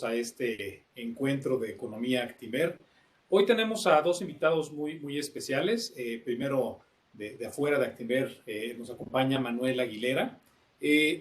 a este encuentro de Economía Actinver. Hoy tenemos a dos invitados muy especiales. Primero, de afuera de Actinver, nos acompaña Manuel Aguilera.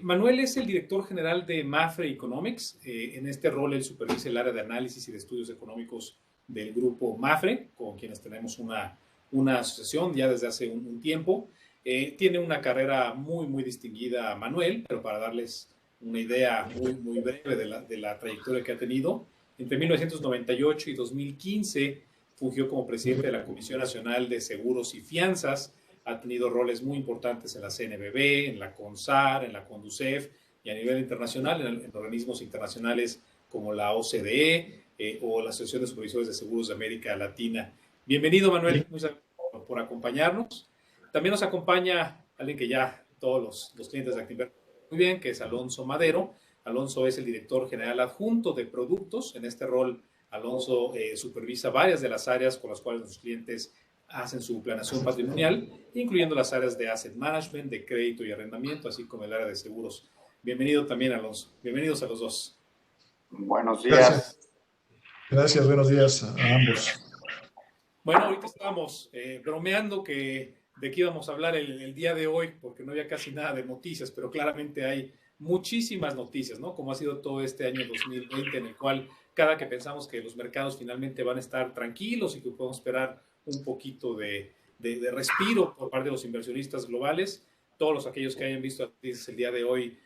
Manuel es el director general de Mapfre Economics. En este rol, él supervisa el área de análisis y de estudios económicos del grupo Mapfre, con quienes tenemos una asociación ya desde hace un tiempo. Tiene una carrera muy distinguida, Manuel, pero para darles una idea muy breve de la trayectoria que ha tenido. Entre 1998 y 2015 fungió como presidente de la Comisión Nacional de Seguros y Fianzas. Ha tenido roles muy importantes en la CNBV, en la CONSAR, en la CONDUCEF y a nivel internacional en organismos internacionales como la OCDE o la Asociación de Supervisores de Seguros de América Latina. Bienvenido, Manuel, muchas gracias por acompañarnos. También nos acompaña alguien que ya todos los clientes de Actinver muy bien, que es Alonso Madero. Alonso es el director general adjunto de productos. En este rol, Alonso supervisa varias de las áreas con las cuales los clientes hacen su planeación patrimonial, incluyendo las áreas de asset management, de crédito y arrendamiento, así como el área de seguros. Bienvenido también, Alonso. Bienvenidos a los dos. Buenos días. Gracias, buenos días a ambos. Bueno, ahorita estábamos bromeando de qué íbamos a hablar el día de hoy, porque no había casi nada de noticias, pero claramente hay muchísimas noticias, ¿no? Como ha sido todo este año 2020, en el cual cada que pensamos que los mercados finalmente van a estar tranquilos y que podemos esperar un poquito de respiro por parte de los inversionistas globales, todos aquellos que hayan visto el día de hoy,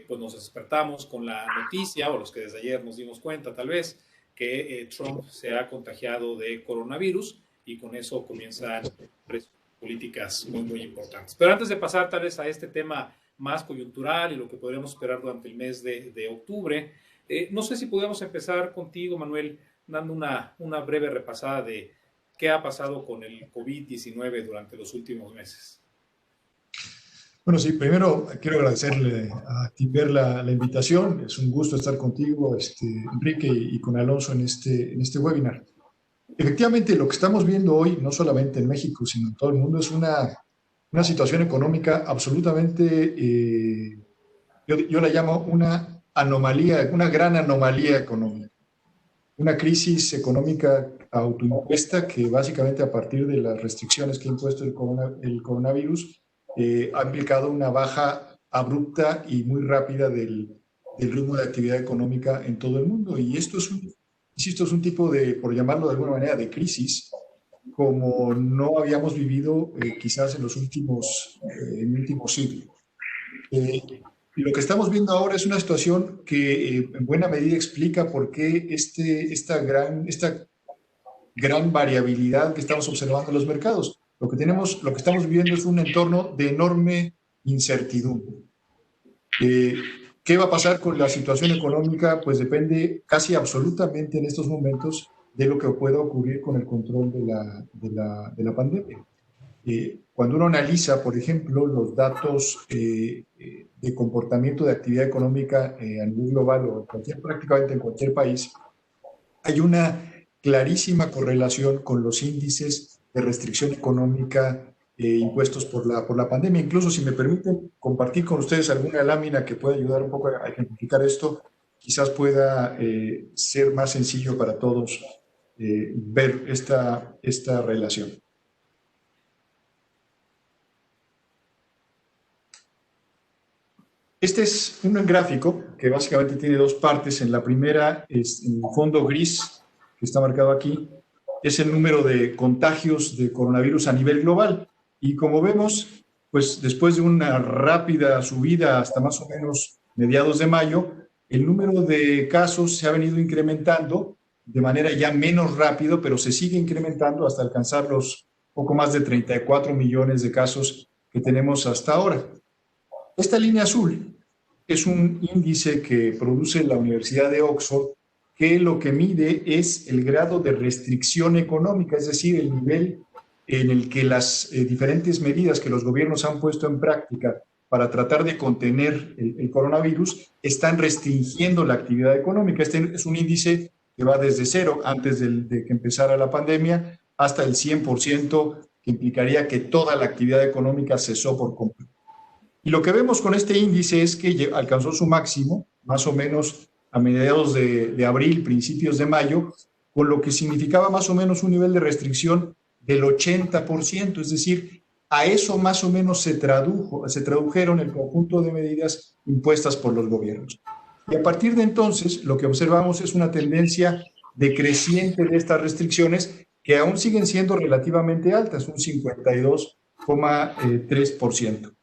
pues nos despertamos con la noticia, o los que desde ayer nos dimos cuenta tal vez, que Trump se ha contagiado de coronavirus y con eso comienzan políticas muy importantes. Pero antes de pasar tal vez a este tema más coyuntural y lo que podríamos esperar durante el mes de octubre, no sé si podemos empezar contigo, Manuel, dando una breve repasada de qué ha pasado con el COVID-19 durante los últimos meses. Bueno, sí, primero quiero agradecerle a Actinver la invitación. Es un gusto estar contigo, Enrique, y con Alonso en este webinar. Efectivamente, lo que estamos viendo hoy, no solamente en México, sino en todo el mundo, es una situación económica absolutamente, yo la llamo una anomalía, una gran anomalía económica. Una crisis económica autoimpuesta que básicamente a partir de las restricciones que ha impuesto el coronavirus ha implicado una baja abrupta y muy rápida del ritmo de actividad económica en todo el mundo. Y esto es un tipo de, por llamarlo de alguna manera, de crisis como no habíamos vivido quizás en los últimos siglos. Y lo que estamos viendo ahora es una situación que en buena medida explica por qué esta gran variabilidad que estamos observando en los mercados. Lo que estamos viviendo es un entorno de enorme incertidumbre. ¿Qué va a pasar con la situación económica? Pues depende casi absolutamente en estos momentos de lo que pueda ocurrir con el control de la pandemia. Cuando uno analiza, por ejemplo, los datos de comportamiento de actividad económica a nivel global o prácticamente en cualquier país, hay una clarísima correlación con los índices de restricción económica impuestos por la pandemia. Incluso, si me permiten compartir con ustedes alguna lámina que pueda ayudar un poco a ejemplificar esto, quizás pueda ser más sencillo para todos ver esta relación. Este es un gráfico que básicamente tiene dos partes. En la primera, es el fondo gris, que está marcado aquí, es el número de contagios de coronavirus a nivel global. Y como vemos, pues después de una rápida subida hasta más o menos mediados de mayo, el número de casos se ha venido incrementando de manera ya menos rápido, pero se sigue incrementando hasta alcanzar los poco más de 34 millones de casos que tenemos hasta ahora. Esta línea azul es un índice que produce la Universidad de Oxford, que lo que mide es el grado de restricción económica, es decir, el nivel en el que las diferentes medidas que los gobiernos han puesto en práctica para tratar de contener el coronavirus están restringiendo la actividad económica. Este es un índice que va desde cero, antes de que empezara la pandemia, hasta el 100%, que implicaría que toda la actividad económica cesó por completo. Y lo que vemos con este índice es que alcanzó su máximo, más o menos a mediados de abril, principios de mayo, con lo que significaba más o menos un nivel de restricción del 80%, es decir, a eso más o menos se tradujeron el conjunto de medidas impuestas por los gobiernos. Y a partir de entonces, lo que observamos es una tendencia decreciente de estas restricciones que aún siguen siendo relativamente altas, un 52,3%.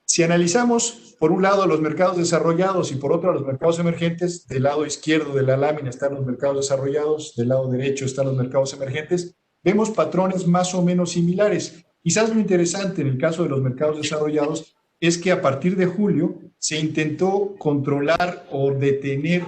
Si analizamos, por un lado, los mercados desarrollados y por otro, los mercados emergentes, del lado izquierdo de la lámina están los mercados desarrollados, del lado derecho están los mercados emergentes, vemos patrones más o menos similares. Quizás lo interesante en el caso de los mercados desarrollados es que a partir de julio se intentó controlar o detener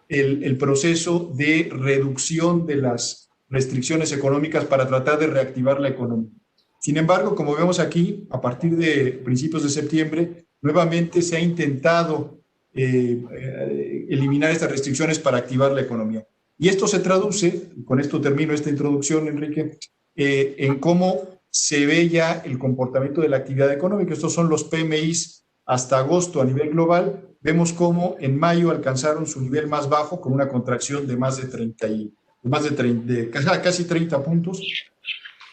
el proceso de reducción de las restricciones económicas para tratar de reactivar la economía. Sin embargo, como vemos aquí, a partir de principios de septiembre, nuevamente se ha intentado eliminar estas restricciones para activar la economía. Y esto se traduce, con esto termino esta introducción, Enrique, en cómo se ve ya el comportamiento de la actividad económica. Estos son los PMIs hasta agosto a nivel global. Vemos cómo en mayo alcanzaron su nivel más bajo con una contracción de casi 30 puntos.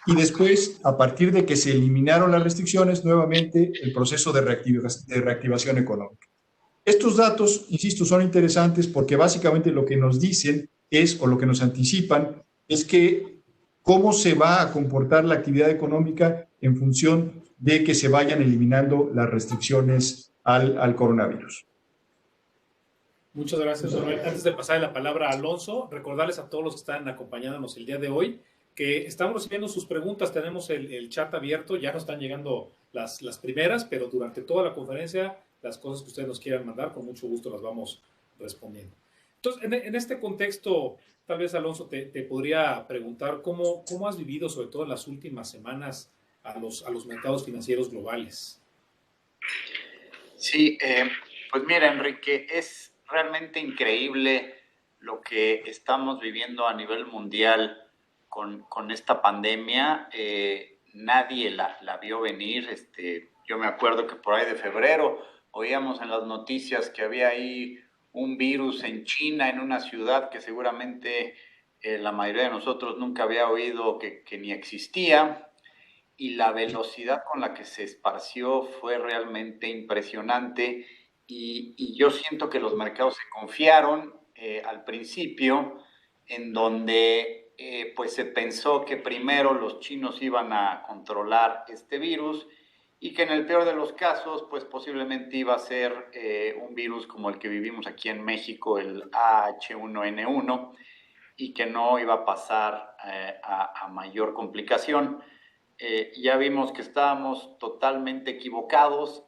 Y después, a partir de que se eliminaron las restricciones, nuevamente el proceso de reactivación económica. Estos datos, insisto, son interesantes porque básicamente lo que nos dicen es, o lo que nos anticipan, es que cómo se va a comportar la actividad económica en función de que se vayan eliminando las restricciones al coronavirus. Muchas gracias, Manuel. Antes de pasar la palabra a Alonso, recordarles a todos los que están acompañándonos el día de hoy que estamos recibiendo sus preguntas, tenemos el chat abierto, ya nos están llegando las primeras, pero durante toda la conferencia, las cosas que ustedes nos quieran mandar, con mucho gusto las vamos respondiendo. Entonces, en este contexto, tal vez, Alonso, te podría preguntar cómo has vivido, sobre todo en las últimas semanas, a los mercados financieros globales. Sí, pues mira, Enrique, es realmente increíble lo que estamos viviendo a nivel mundial con esta pandemia. Nadie la vio venir. Yo me acuerdo que por ahí de febrero oíamos en las noticias que había ahí un virus en China, en una ciudad que seguramente la mayoría de nosotros nunca había oído que ni existía, y la velocidad con la que se esparció fue realmente impresionante, y yo siento que los mercados se confiaron al principio, en donde pues se pensó que primero los chinos iban a controlar este virus y que en el peor de los casos pues posiblemente iba a ser un virus como el que vivimos aquí en México, el H1N1, y que no iba a pasar a mayor complicación. Ya vimos que estábamos totalmente equivocados,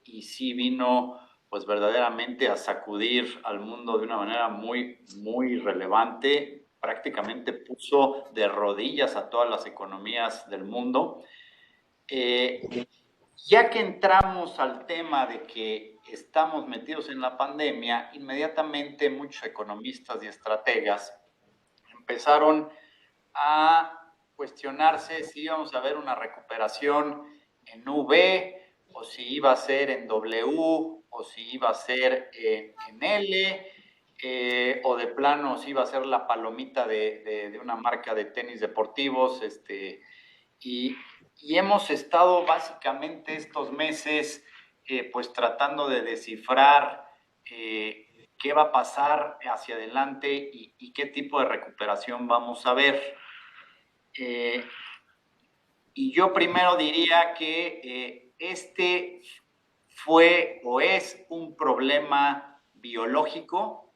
y sí vino pues verdaderamente a sacudir al mundo de una manera muy, muy relevante. Prácticamente puso de rodillas a todas las economías del mundo. Ya que entramos al tema de que estamos metidos en la pandemia, inmediatamente muchos economistas y estrategas empezaron a cuestionarse si íbamos a ver una recuperación en V, o si iba a ser en W, o si iba a ser en L, o de plano si iba a ser la palomita de una marca de tenis deportivos. Y hemos estado básicamente estos meses pues tratando de descifrar qué va a pasar hacia adelante y qué tipo de recuperación vamos a ver. Y yo primero diría que este fue o es un problema biológico,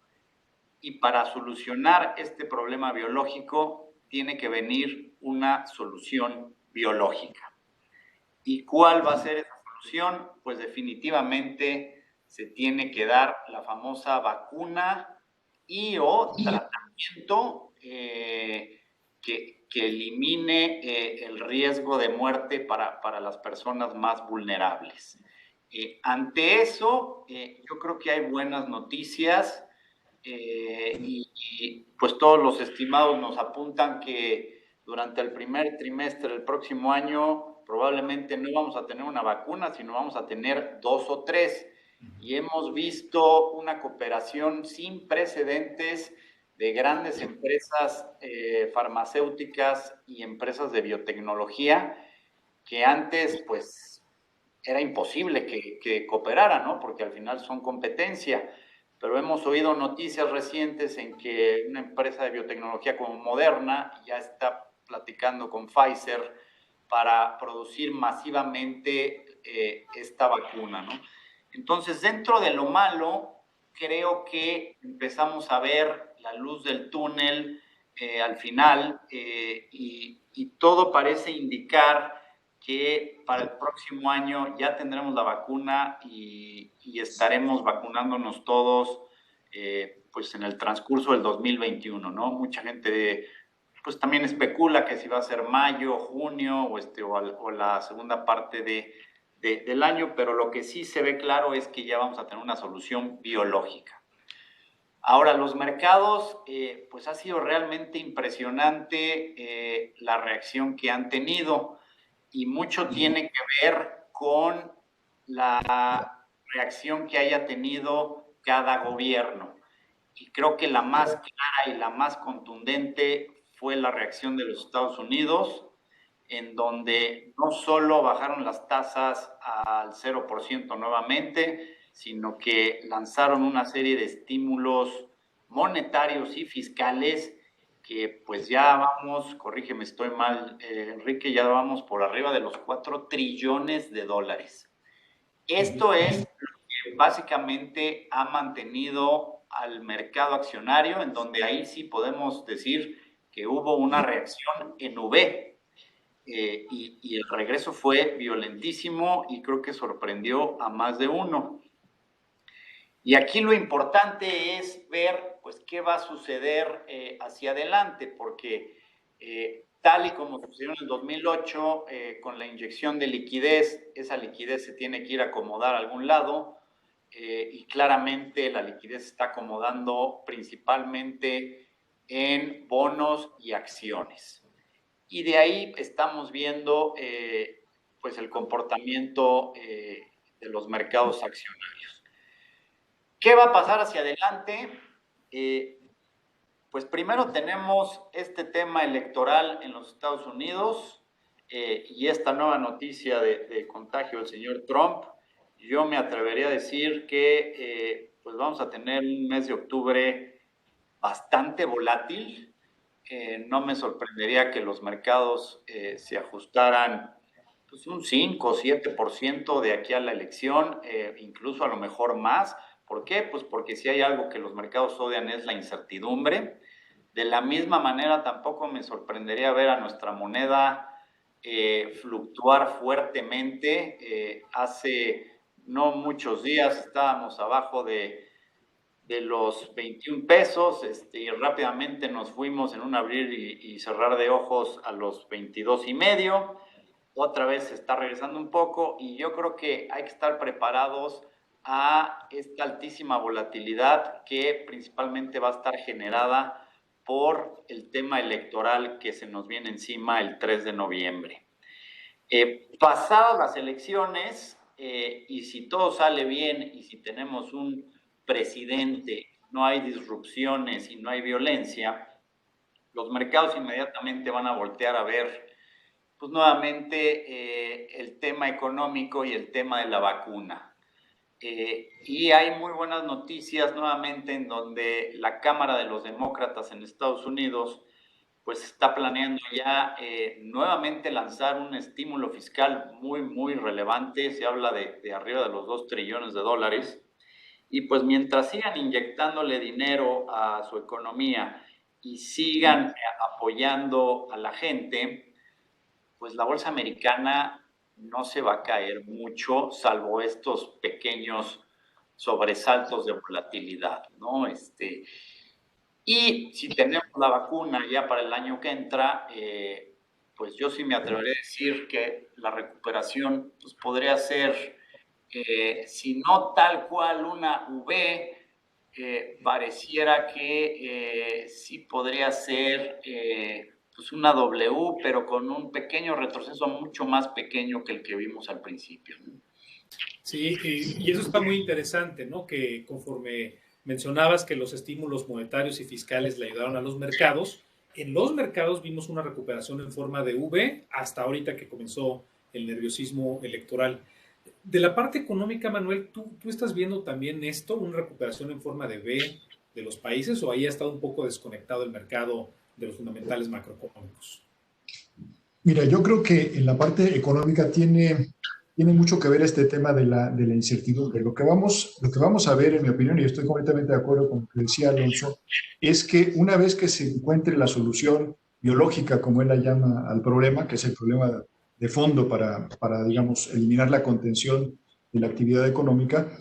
y para solucionar este problema biológico tiene que venir una solución biológica. ¿Y cuál va a ser esa solución? Pues definitivamente se tiene que dar la famosa vacuna y o tratamiento que elimine el riesgo de muerte para las personas más vulnerables. Ante eso, yo creo que hay buenas noticias, y pues todos los estimados nos apuntan que durante el primer trimestre del próximo año probablemente no vamos a tener una vacuna, sino vamos a tener 2 o 3. y hemos visto una cooperación sin precedentes de grandes empresas farmacéuticas y empresas de biotecnología que antes pues era imposible que cooperaran, ¿no? Porque al final son competencia. Pero hemos oído noticias recientes en que una empresa de biotecnología como Moderna ya está platicando con Pfizer para producir masivamente esta vacuna, ¿no? Entonces, dentro de lo malo, creo que empezamos a ver la luz del túnel al final y todo parece indicar que para el próximo año ya tendremos la vacuna y estaremos vacunándonos todos pues en el transcurso del 2021, ¿no? Mucha gente pues también especula que si va a ser mayo, junio o la segunda parte del año, pero lo que sí se ve claro es que ya vamos a tener una solución biológica. Ahora, los mercados, pues ha sido realmente impresionante la reacción que han tenido y mucho tiene que ver con la reacción que haya tenido cada gobierno. Y creo que la más clara y la más contundente fue la reacción de los Estados Unidos, en donde no solo bajaron las tasas al 0% nuevamente, sino que lanzaron una serie de estímulos monetarios y fiscales que pues ya vamos, corrígeme, estoy mal, Enrique, ya vamos por arriba de los 4 trillones de dólares. Esto es lo que básicamente ha mantenido al mercado accionario, en donde ahí sí podemos decir que hubo una reacción en V. Y el regreso fue violentísimo y creo que sorprendió a más de uno. Y aquí lo importante es ver pues qué va a suceder hacia adelante, porque tal y como sucedió en el 2008 con la inyección de liquidez, esa liquidez se tiene que ir a acomodar a algún lado y claramente la liquidez se está acomodando principalmente en bonos y acciones. Y de ahí estamos viendo pues el comportamiento de los mercados accionarios. ¿Qué va a pasar hacia adelante? Pues primero tenemos este tema electoral en los Estados Unidos y esta nueva noticia de contagio del señor Trump. Yo me atrevería a decir que pues vamos a tener un mes de octubre bastante volátil. No me sorprendería que los mercados se ajustaran pues un 5 o 7% de aquí a la elección, incluso a lo mejor más. ¿Por qué? Pues porque si hay algo que los mercados odian es la incertidumbre. De la misma manera, tampoco me sorprendería ver a nuestra moneda fluctuar fuertemente. Hace no muchos días estábamos abajo de los 21 pesos y rápidamente nos fuimos en un abrir y cerrar de ojos a los 22.5. Otra vez se está regresando un poco y yo creo que hay que estar preparados a esta altísima volatilidad que principalmente va a estar generada por el tema electoral que se nos viene encima el 3 de noviembre. Pasadas las elecciones, y si todo sale bien y si tenemos un presidente, no hay disrupciones y no hay violencia, los mercados inmediatamente van a voltear a ver pues nuevamente el tema económico y el tema de la vacuna. Y hay muy buenas noticias nuevamente en donde la Cámara de los Demócratas en Estados Unidos pues está planeando ya nuevamente lanzar un estímulo fiscal muy relevante. Se habla de arriba de los 2 trillones de dólares. Y pues mientras sigan inyectándole dinero a su economía y sigan apoyando a la gente, pues la bolsa americana no se va a caer mucho, salvo estos pequeños sobresaltos de volatilidad, ¿no? Y si tenemos la vacuna ya para el año que entra, pues yo sí me atrevería a decir que la recuperación pues podría ser, si no tal cual una V, pareciera que sí podría ser pues una W, pero con un pequeño retroceso mucho más pequeño que el que vimos al principio, ¿no? Sí, y eso está muy interesante, ¿no? Que conforme mencionabas que los estímulos monetarios y fiscales le ayudaron a los mercados, en los mercados vimos una recuperación en forma de V hasta ahorita que comenzó el nerviosismo electoral. De la parte económica, Manuel, ¿tú estás viendo también esto, una recuperación en forma de V de los países, o ahí ha estado un poco desconectado el mercado de los fundamentales macroeconómicos? Mira, yo creo que en la parte económica tiene mucho que ver este tema de la incertidumbre. Lo que vamos a ver, en mi opinión, y estoy completamente de acuerdo con lo que decía Alonso, es que una vez que se encuentre la solución biológica, como él la llama, al problema, que es el problema de fondo para digamos, eliminar la contención de la actividad económica,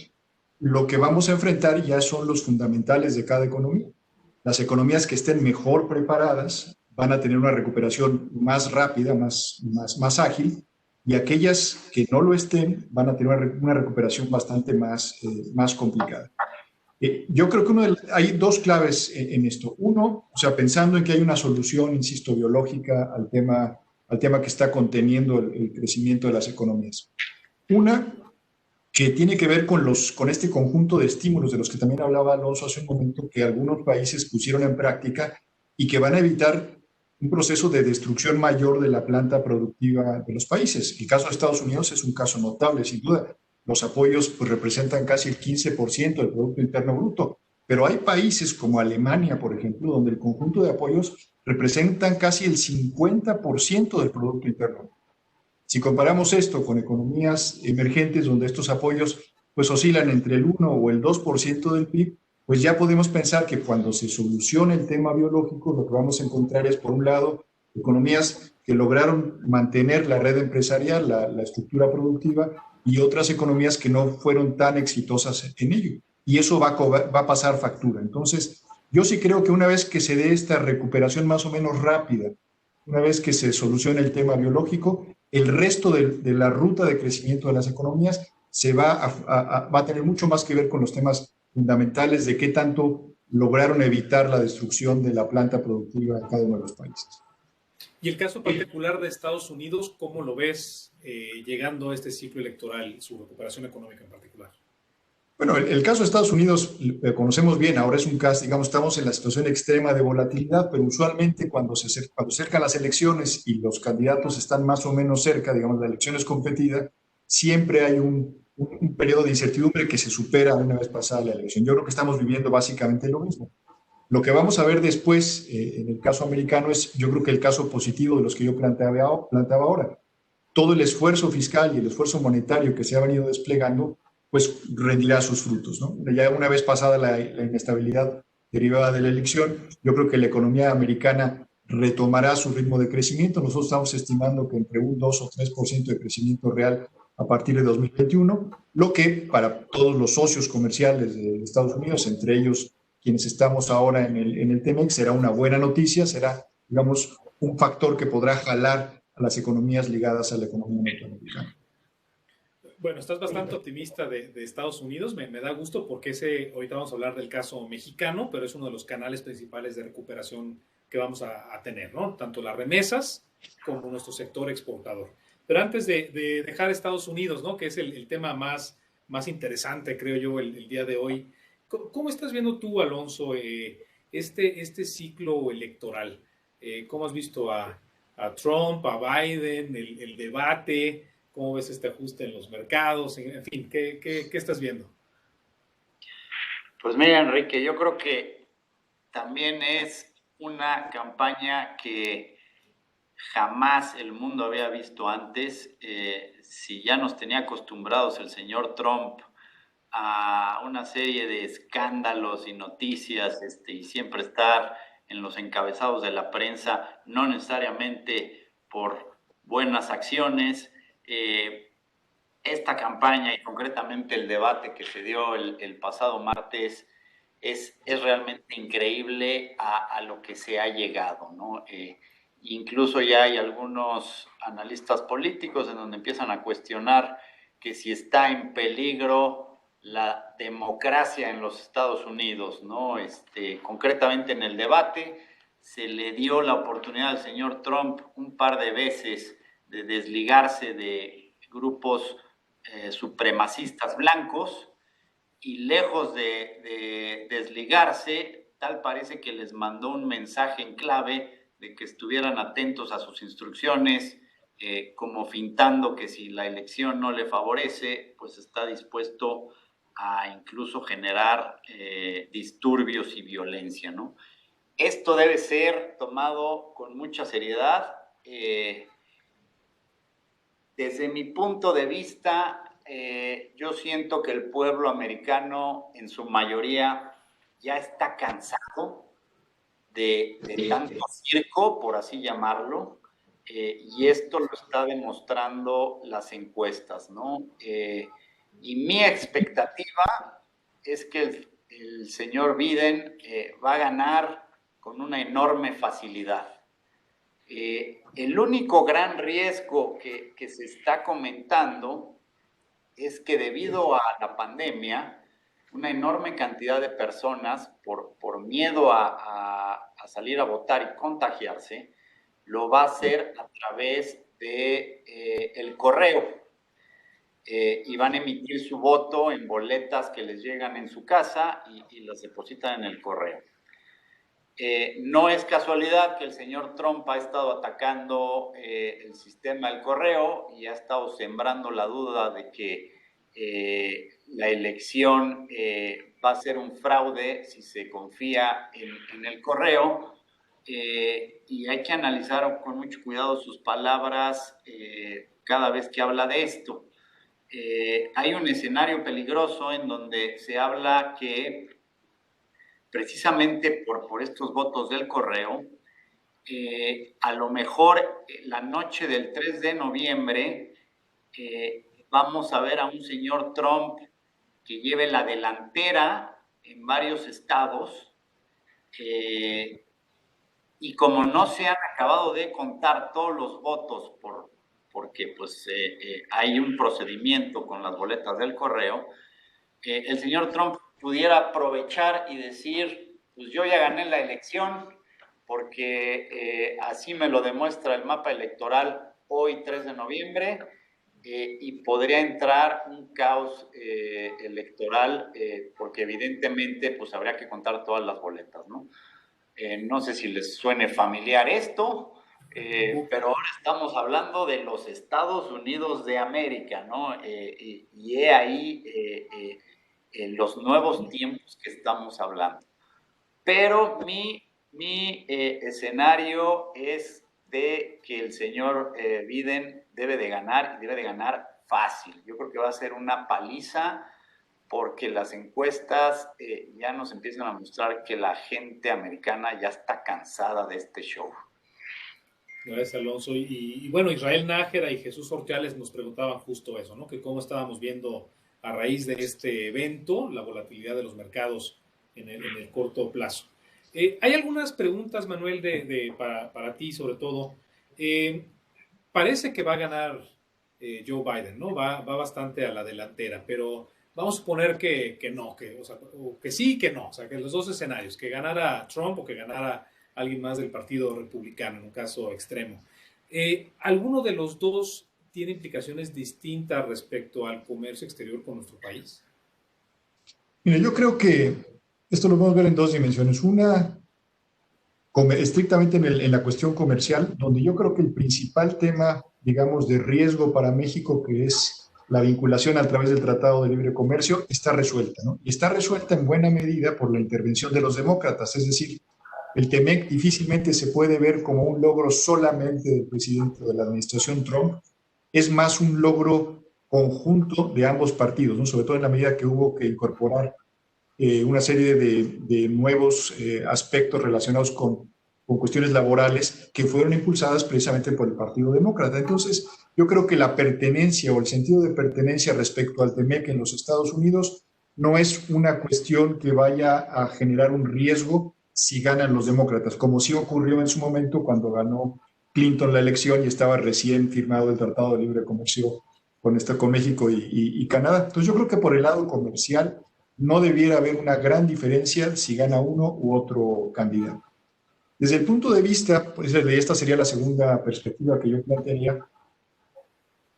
lo que vamos a enfrentar ya son los fundamentales de cada economía. Las economías que estén mejor preparadas van a tener una recuperación más rápida, más ágil, y aquellas que no lo estén van a tener una recuperación bastante más complicada. Yo creo que hay dos claves en esto. Uno, o sea, pensando en que hay una solución, insisto, biológica al tema que está conteniendo el crecimiento de las economías. Una, que tiene que ver con este conjunto de estímulos de los que también hablaba Alonso hace un momento, que algunos países pusieron en práctica y que van a evitar un proceso de destrucción mayor de la planta productiva de los países. El caso de Estados Unidos es un caso notable, sin duda. Los apoyos pues, representan casi el 15% del Producto Interno Bruto, pero hay países como Alemania, por ejemplo, donde el conjunto de apoyos representan casi el 50% del Producto Interno Bruto. Si comparamos esto con economías emergentes donde estos apoyos pues oscilan entre el 1 o el 2% del PIB, pues ya podemos pensar que cuando se solucione el tema biológico, lo que vamos a encontrar es, por un lado, economías que lograron mantener la red empresarial, la estructura productiva, y otras economías que no fueron tan exitosas en ello. Y eso va a pasar factura. Entonces, yo sí creo que una vez que se dé esta recuperación más o menos rápida, una vez que se solucione el tema biológico, el resto de la ruta de crecimiento de las economías va a tener mucho más que ver con los temas fundamentales de qué tanto lograron evitar la destrucción de la planta productiva en cada uno de los países. Y el caso particular de Estados Unidos, ¿cómo lo ves llegando a este ciclo electoral, su recuperación económica en particular? Bueno, el caso de Estados Unidos conocemos bien, ahora es un caso, digamos, estamos en la situación extrema de volatilidad, pero usualmente cuando acercan las elecciones y los candidatos están más o menos cerca, digamos, la elección es competida, siempre hay un periodo de incertidumbre que se supera una vez pasada la elección. Yo creo que estamos viviendo básicamente lo mismo. Lo que vamos a ver después, en el caso americano, es yo creo que el caso positivo de los que yo planteaba ahora. Todo el esfuerzo fiscal y el esfuerzo monetario que se ha venido desplegando, pues rendirá sus frutos, ¿no? Ya una vez pasada la inestabilidad derivada de la elección, yo creo que la economía americana retomará su ritmo de crecimiento. Nosotros estamos estimando que entre un 2 o 3% de crecimiento real a partir de 2021, lo que para todos los socios comerciales de Estados Unidos, entre ellos quienes estamos ahora en el TEMEC, será una buena noticia, será, digamos, un factor que podrá jalar a las economías ligadas a la economía norteamericana. Bueno, estás bastante optimista de Estados Unidos, me da gusto porque ahorita vamos a hablar del caso mexicano, pero es uno de los canales principales de recuperación que vamos a tener, ¿no? Tanto las remesas como nuestro sector exportador. Pero antes de dejar Estados Unidos, ¿no? Que es el tema más interesante, creo yo, el día de hoy. ¿Cómo estás viendo tú, Alonso, este ciclo electoral? ¿Cómo has visto a Trump, a Biden, el debate? ¿Cómo ves este ajuste en los mercados? En fin, ¿qué estás viendo? Pues mira, Enrique, yo creo que también es una campaña que jamás el mundo había visto antes. Si ya nos tenía acostumbrados el señor Trump a una serie de escándalos y noticias, y siempre estar en los encabezados de la prensa, no necesariamente por buenas acciones. Esta campaña y concretamente el debate que se dio el pasado martes es realmente increíble a lo que se ha llegado, ¿no? Incluso ya hay algunos analistas políticos en donde empiezan a cuestionar que si está en peligro la democracia en los Estados Unidos, ¿no? Concretamente en el debate se le dio la oportunidad al señor Trump un par de veces de desligarse de grupos supremacistas blancos, y lejos de desligarse, tal parece que les mandó un mensaje en clave de que estuvieran atentos a sus instrucciones, como fintando que si la elección no le favorece, pues está dispuesto a incluso generar disturbios y violencia, ¿no? Esto debe ser tomado con mucha seriedad. Desde mi punto de vista, yo siento que el pueblo americano en su mayoría ya está cansado de tanto circo, por así llamarlo, y esto lo está demostrando las encuestas, ¿no? Y mi expectativa es que el señor Biden va a ganar con una enorme facilidad. El único gran riesgo que se está comentando es que debido a la pandemia, una enorme cantidad de personas, por miedo a salir a votar y contagiarse, lo va a hacer a través de el correo. Y van a emitir su voto en boletas que les llegan en su casa y las depositan en el correo. No es casualidad que el señor Trump ha estado atacando el sistema del correo y ha estado sembrando la duda de que la elección va a ser un fraude si se confía en el correo, y hay que analizar con mucho cuidado sus palabras cada vez que habla de esto. Hay un escenario peligroso en donde se habla que precisamente por estos votos del correo, a lo mejor la noche del 3 de noviembre vamos a ver a un señor Trump que lleve la delantera en varios estados, y como no se han acabado de contar todos los votos porque pues, hay un procedimiento con las boletas del correo, el señor Trump pudiera aprovechar y decir, pues yo ya gané la elección, porque así me lo demuestra el mapa electoral hoy 3 de noviembre, y podría entrar un caos electoral, porque evidentemente pues habría que contar todas las boletas, ¿no? No sé si les suene familiar esto, pero ahora estamos hablando de los Estados Unidos de América, ¿no? Y he ahí los nuevos tiempos que estamos hablando. Pero mi escenario es de que el señor Biden debe de ganar, y debe de ganar fácil. Yo creo que va a ser una paliza, porque las encuestas ya nos empiezan a mostrar que la gente americana ya está cansada de este show. Gracias, Alonso. Y bueno, Israel Nájera y Jesús Orteales nos preguntaban justo eso, ¿no? Que cómo estábamos viendo a raíz de este evento la volatilidad de los mercados en el corto plazo. Hay algunas preguntas, Manuel, para ti sobre todo. Parece que va a ganar Joe Biden, ¿no? Va bastante a la delantera, pero vamos a suponer que no, o que sí y que no. O sea, que los dos escenarios, que ganara Trump o que ganara alguien más del Partido Republicano, en un caso extremo. ¿Alguno de los dos tiene implicaciones distintas respecto al comercio exterior con nuestro país? Mira, yo creo que esto lo podemos ver en dos dimensiones. Una, estrictamente en la cuestión comercial, donde yo creo que el principal tema, digamos, de riesgo para México, que es la vinculación a través del Tratado de Libre Comercio, está resuelta, ¿no? Y está resuelta en buena medida por la intervención de los demócratas, es decir, el TEMEC difícilmente se puede ver como un logro solamente del presidente de la administración Trump, es más un logro conjunto de ambos partidos, ¿no? Sobre todo en la medida que hubo que incorporar una serie de nuevos aspectos relacionados con cuestiones laborales que fueron impulsadas precisamente por el Partido Demócrata. Entonces, yo creo que la pertenencia o el sentido de pertenencia respecto al TEMEC en los Estados Unidos no es una cuestión que vaya a generar un riesgo si ganan los demócratas, como sí ocurrió en su momento cuando ganó Clinton la elección y estaba recién firmado el Tratado de Libre Comercio con México y Canadá. Entonces yo creo que por el lado comercial no debiera haber una gran diferencia si gana uno u otro candidato. Desde el punto de vista, pues esta sería la segunda perspectiva que yo plantearía,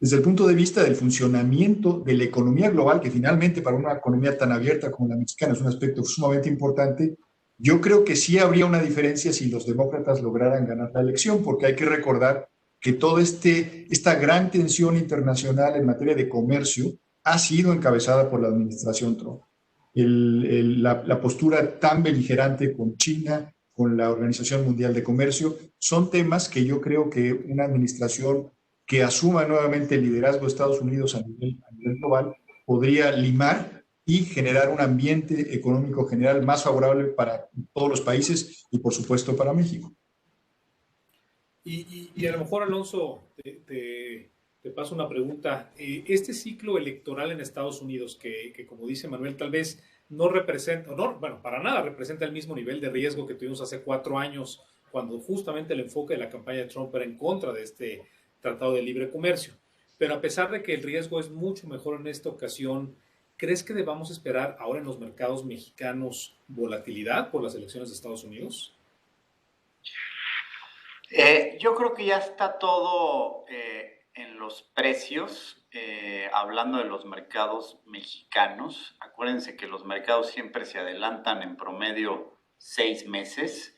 desde el punto de vista del funcionamiento de la economía global, que finalmente para una economía tan abierta como la mexicana es un aspecto sumamente importante, yo creo que sí habría una diferencia si los demócratas lograran ganar la elección, porque hay que recordar que toda esta gran tensión internacional en materia de comercio ha sido encabezada por la administración Trump. La postura tan beligerante con China, con la Organización Mundial de Comercio, son temas que yo creo que una administración que asuma nuevamente el liderazgo de Estados Unidos a nivel global podría limar y generar un ambiente económico general más favorable para todos los países y, por supuesto, para México. Y a lo mejor, Alonso, te paso una pregunta. Este ciclo electoral en Estados Unidos, que como dice Manuel, tal vez no representa, bueno, para nada representa el mismo nivel de riesgo que tuvimos hace 4 años, cuando justamente el enfoque de la campaña de Trump era en contra de este Tratado de Libre Comercio. Pero a pesar de que el riesgo es mucho mejor en esta ocasión, ¿crees que debamos esperar ahora en los mercados mexicanos volatilidad por las elecciones de Estados Unidos? Yo creo que ya está todo en los precios, hablando de los mercados mexicanos. Acuérdense que los mercados siempre se adelantan en promedio 6 meses.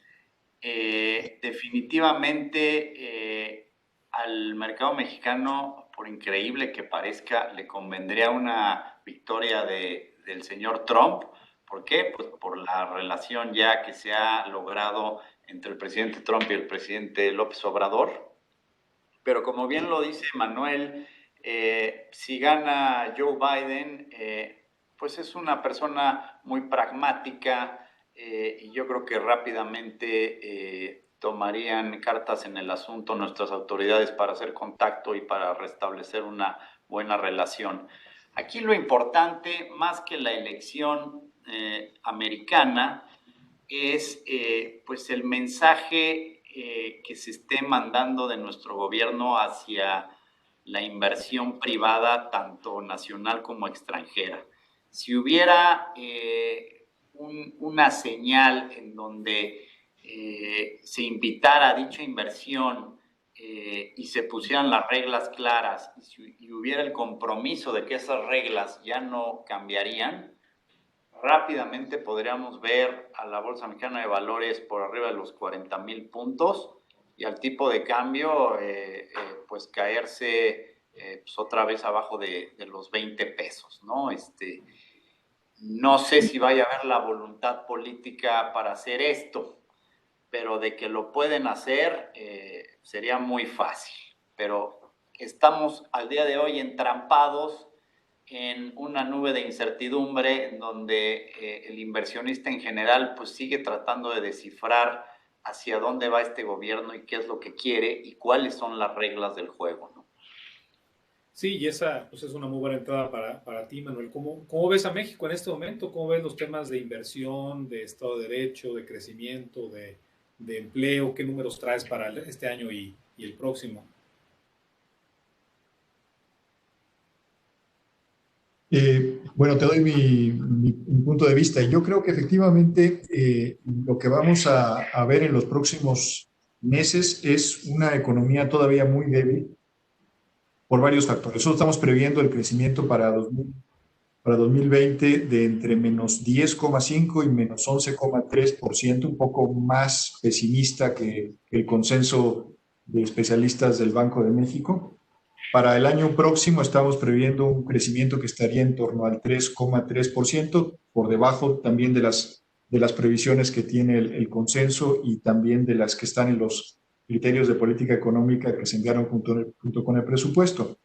Definitivamente al mercado mexicano, por increíble que parezca, le convendría una victoria del señor Trump. ¿Por qué? Pues por la relación ya que se ha logrado entre el presidente Trump y el presidente López Obrador. Pero como bien lo dice Manuel, si gana Joe Biden, pues es una persona muy pragmática y yo creo que rápidamente tomarían cartas en el asunto nuestras autoridades para hacer contacto y para restablecer una buena relación. Aquí lo importante, más que la elección americana, es pues el mensaje que se esté mandando de nuestro gobierno hacia la inversión privada, tanto nacional como extranjera. Si hubiera una señal en donde se invitara a dicha inversión y se pusieran las reglas claras y hubiera el compromiso de que esas reglas ya no cambiarían, rápidamente podríamos ver a la Bolsa Mexicana de Valores por arriba de los 40,000 puntos y al tipo de cambio pues caerse pues otra vez abajo de los 20 pesos, ¿no? No sé si vaya a haber la voluntad política para hacer esto, pero de que lo pueden hacer sería muy fácil. Pero estamos al día de hoy entrampados en una nube de incertidumbre en donde el inversionista en general pues sigue tratando de descifrar hacia dónde va este gobierno y qué es lo que quiere y cuáles son las reglas del juego, ¿no? Sí, y esa pues es una muy buena entrada para ti, Manuel. ¿Cómo ves a México en este momento? ¿Cómo ves los temas de inversión, de Estado de Derecho, de crecimiento, de empleo? ¿Qué números traes para este año y el próximo? Bueno, te doy mi punto de vista. Yo creo que efectivamente lo que vamos a ver en los próximos meses es una economía todavía muy débil por varios factores. Nosotros estamos previendo el crecimiento para 2020 de entre menos 10,5 y menos 11,3%, un poco más pesimista que el consenso de especialistas del Banco de México. Para el año próximo estamos previendo un crecimiento que estaría en torno al 3,3%, por debajo también de las previsiones que tiene el consenso y también de las que están en los criterios de política económica que se enviaron junto con el presupuesto.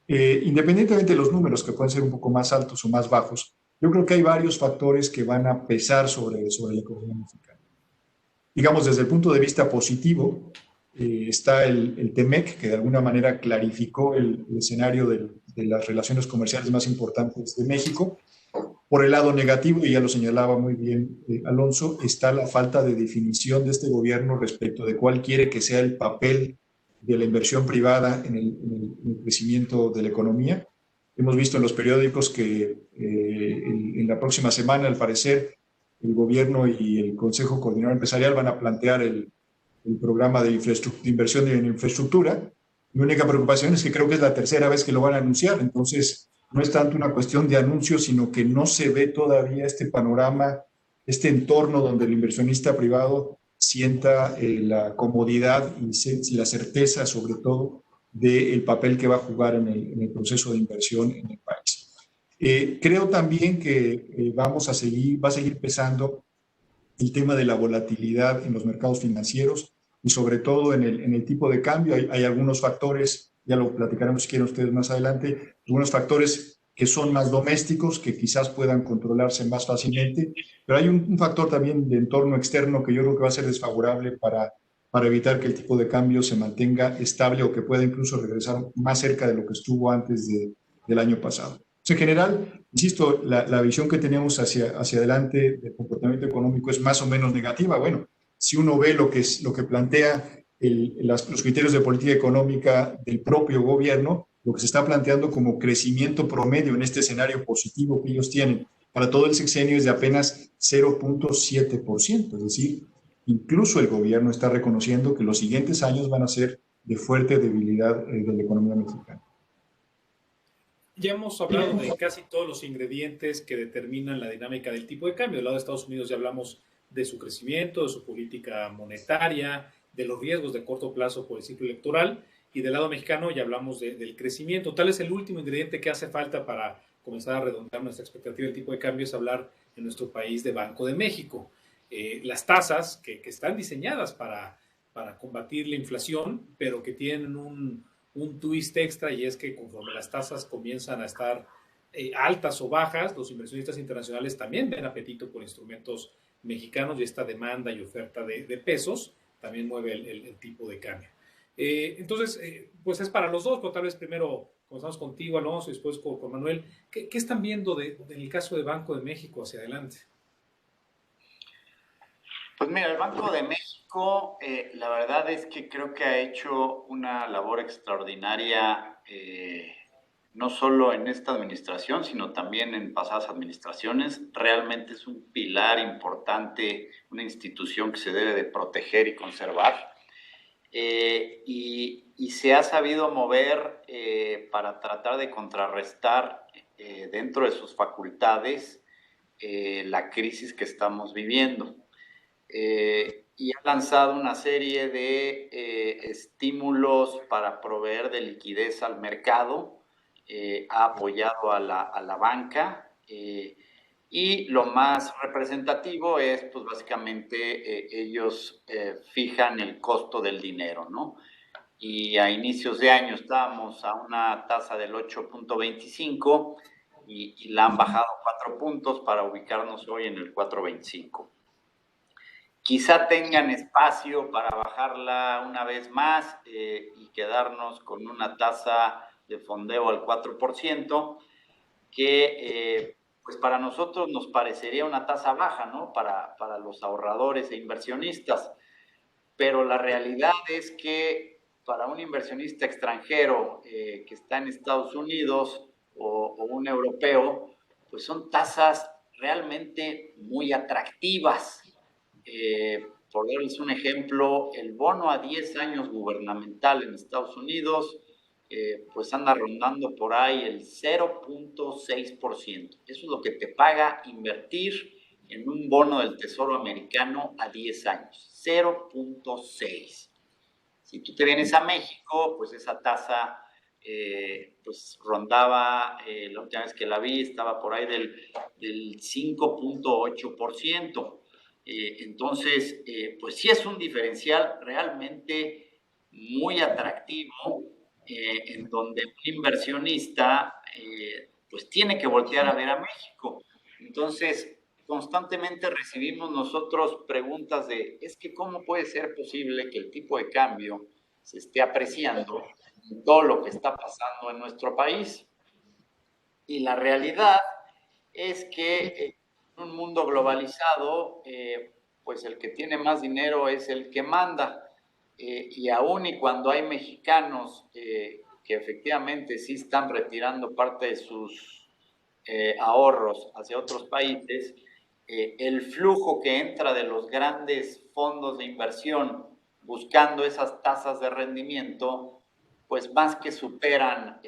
Independientemente de los números, que pueden ser un poco más altos o más bajos, yo creo que hay varios factores que van a pesar sobre la economía mexicana. Digamos, desde el punto de vista positivo, está el TEMEC, que de alguna manera clarificó el escenario de las relaciones comerciales más importantes de México. Por el lado negativo, y ya lo señalaba muy bien Alonso, está la falta de definición de este gobierno respecto de cuál quiere que sea el papel de la inversión privada en el crecimiento de la economía. Hemos visto en los periódicos que en la próxima semana, al parecer, el gobierno y el Consejo Coordinador Empresarial van a plantear el programa de inversión en infraestructura, Mi única preocupación es que creo que es la tercera vez que lo van a anunciar, entonces no es tanto una cuestión de anuncio, sino que no se ve todavía este panorama, este entorno donde el inversionista privado sienta la comodidad y la certeza, sobre todo, del papel que va a jugar en el proceso de inversión en el país. Creo también que va a seguir pesando el tema de la volatilidad en los mercados financieros y sobre todo en el tipo de cambio. Hay algunos factores, ya lo platicaremos si quieren ustedes más adelante, algunos factores que son más domésticos, que quizás puedan controlarse más fácilmente, pero hay un factor también de entorno externo que yo creo que va a ser desfavorable para evitar que el tipo de cambio se mantenga estable o que pueda incluso regresar más cerca de lo que estuvo antes del año pasado. En general, insisto, la visión que tenemos hacia adelante del comportamiento económico es más o menos negativa. Bueno, si uno ve lo que plantea los criterios de política económica del propio gobierno, lo que se está planteando como crecimiento promedio en este escenario positivo que ellos tienen para todo el sexenio es de apenas 0.7%. Es decir, incluso el gobierno está reconociendo que los siguientes años van a ser de fuerte debilidad de la economía mexicana. Ya hemos hablado de casi todos los ingredientes que determinan la dinámica del tipo de cambio. Del lado de Estados Unidos ya hablamos de su crecimiento, de su política monetaria, de los riesgos de corto plazo por el ciclo electoral. Y del lado mexicano ya hablamos del crecimiento. Tal vez el último ingrediente que hace falta para comenzar a redondear nuestra expectativa del tipo de cambio es hablar en nuestro país de Banco de México. Las tasas que están diseñadas para combatir la inflación, pero que tienen un twist extra, y es que conforme las tasas comienzan a estar altas o bajas, los inversionistas internacionales también ven apetito por instrumentos mexicanos, y esta demanda y oferta de pesos también mueve el tipo de cambio. Entonces, pues es para los dos, pero tal vez primero comenzamos contigo, Alonso, y después con Manuel. ¿Qué están viendo en el caso de Banco de México hacia adelante? Pues mira, el Banco de México, la verdad es que creo que ha hecho una labor extraordinaria, no solo en esta administración, sino también en pasadas administraciones. Realmente es un pilar importante, una institución que se debe de proteger y conservar. Y se ha sabido mover para tratar de contrarrestar dentro de sus facultades la crisis que estamos viviendo. Y ha lanzado una serie de estímulos para proveer de liquidez al mercado, ha apoyado a la banca, y lo más representativo es, pues básicamente, ellos fijan el costo del dinero, ¿no? Y a inicios de año estábamos a una tasa del 8.25 y la han bajado 4 puntos para ubicarnos hoy en el 4.25. Quizá tengan espacio para bajarla una vez más y quedarnos con una tasa de fondeo al 4%, que pues para nosotros nos parecería una tasa baja, ¿no? Para los ahorradores e inversionistas. Pero la realidad es que para un inversionista extranjero que está en Estados Unidos o un europeo, pues son tasas realmente muy atractivas. Por darles un ejemplo, el bono a 10 años gubernamental en Estados Unidos, pues anda rondando por ahí el 0.6%. Eso es lo que te paga invertir en un bono del Tesoro americano a 10 años, 0.6. Si tú te vienes a México, pues esa tasa pues rondaba, la última vez que la vi, estaba por ahí del 5.8%. Entonces, pues sí es un diferencial realmente muy atractivo, en donde un inversionista pues tiene que voltear a ver a México. Entonces, constantemente recibimos nosotros preguntas de, es que ¿cómo puede ser posible que el tipo de cambio se esté apreciando en todo lo que está pasando en nuestro país? Y la realidad es que en un mundo globalizado, pues el que tiene más dinero es el que manda. Y aún y cuando hay mexicanos que efectivamente sí están retirando parte de sus ahorros hacia otros países, el flujo que entra de los grandes fondos de inversión buscando esas tasas de rendimiento, pues más que superan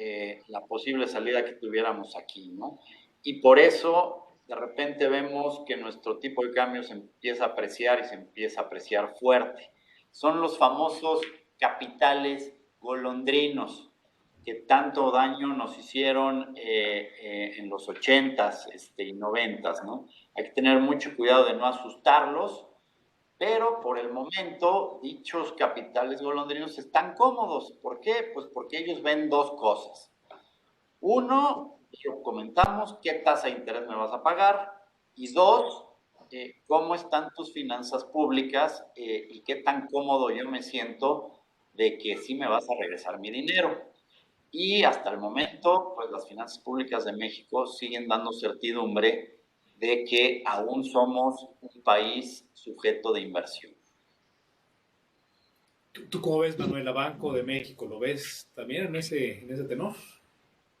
la posible salida que tuviéramos aquí, ¿no? Y por eso de repente vemos que nuestro tipo de cambio se empieza a apreciar y se empieza a apreciar fuerte. Son los famosos capitales golondrinos que tanto daño nos hicieron en los 80s y 90s, ¿no? Hay que tener mucho cuidado de no asustarlos, pero por el momento dichos capitales golondrinos están cómodos. ¿Por qué? Pues porque ellos ven dos cosas. Uno, lo comentamos, ¿qué tasa de interés me vas a pagar? Y dos, ¿cómo están tus finanzas públicas y qué tan cómodo yo me siento de que sí me vas a regresar mi dinero? Y hasta el momento, pues las finanzas públicas de México siguen dando certidumbre de que aún somos un país sujeto de inversión. ¿Tú cómo ves, Manuela? Banco de México, ¿lo ves también en ese tenor?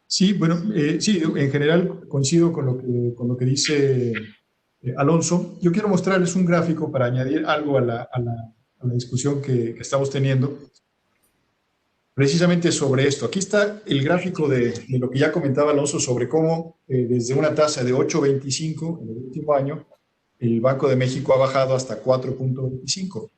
Sí, bueno, sí, en general coincido con lo que dice Alonso. Yo quiero mostrarles un gráfico para añadir algo a la discusión que estamos teniendo, precisamente sobre esto. Aquí está el gráfico de lo que ya comentaba Alonso sobre cómo desde una tasa de 8.25 en el último año, el Banco de México ha bajado hasta 4.25.